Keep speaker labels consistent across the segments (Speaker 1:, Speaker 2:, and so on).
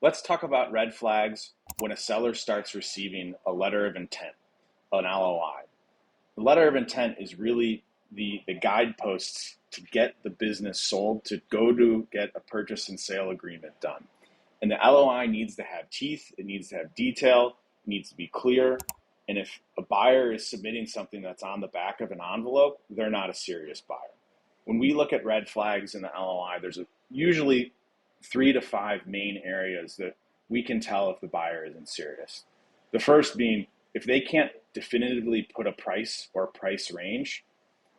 Speaker 1: Let's talk about red flags when a seller starts receiving a letter of intent, an LOI. The letter of intent is really the guideposts to get the business sold, to go to get a purchase and sale agreement done. And the LOI needs to have teeth, it needs to have detail, it needs to be clear. And if a buyer is submitting something that's on the back of an envelope, they're not a serious buyer. When we look at red flags in the LOI, there's usually 3 to 5 main areas that we can tell if the buyer isn't serious. The first being, if they can't definitively put a price or a price range,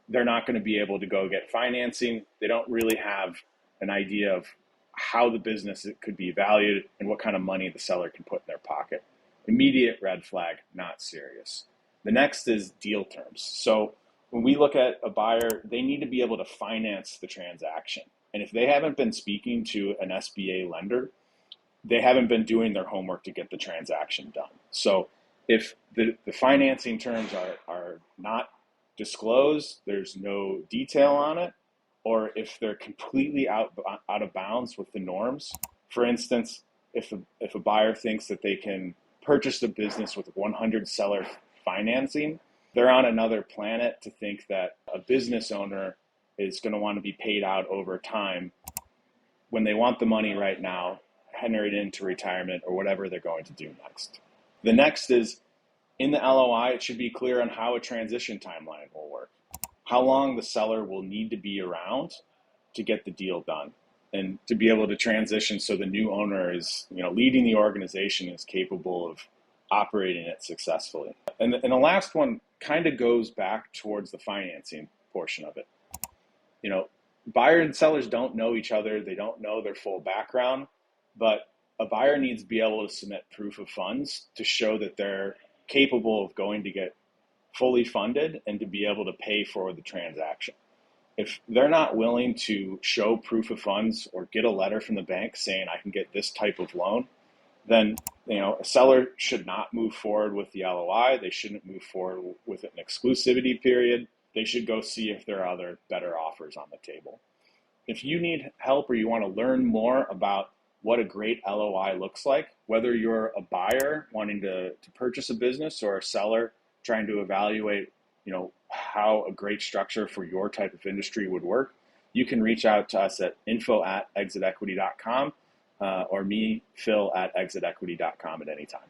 Speaker 1: they're not going to be able to go get financing. They don't really have an idea of how the business could be valued and what kind of money the seller can put in their pocket. Immediate red flag, not serious. The next is deal terms. So when we look at a buyer, they need to be able to finance the transaction. And if they haven't been speaking to an SBA lender, they haven't been doing their homework to get the transaction done. So if the financing terms are not disclosed, there's no detail on it, or if they're completely out of bounds with the norms. For instance, if a buyer thinks that they can purchase the business with 100 seller financing, they're on another planet to think that a business owner is going to want to be paid out over time when they want the money right now, enter it into retirement or whatever they're going to do next. The next is, in the LOI, it should be clear on how a transition timeline will work, how long the seller will need to be around to get the deal done and to be able to transition so the new owner is, leading the organization, is capable of operating it successfully. And the last one kind of goes back towards the financing portion of it. Buyers and sellers don't know each other. They don't know their full background, but a buyer needs to be able to submit proof of funds to show that they're capable of going to get fully funded and to be able to pay for the transaction. If they're not willing to show proof of funds or get a letter from the bank saying I can get this type of loan, then a seller should not move forward with the LOI. They shouldn't move forward with an exclusivity period. They should go see if there are other better offers on the table. If you need help or you want to learn more about what a great LOI looks like, whether you're a buyer wanting to purchase a business or a seller trying to evaluate, how a great structure for your type of industry would work, you can reach out to us at info@exitequity.com or me, Phil, at exitequity.com at any time.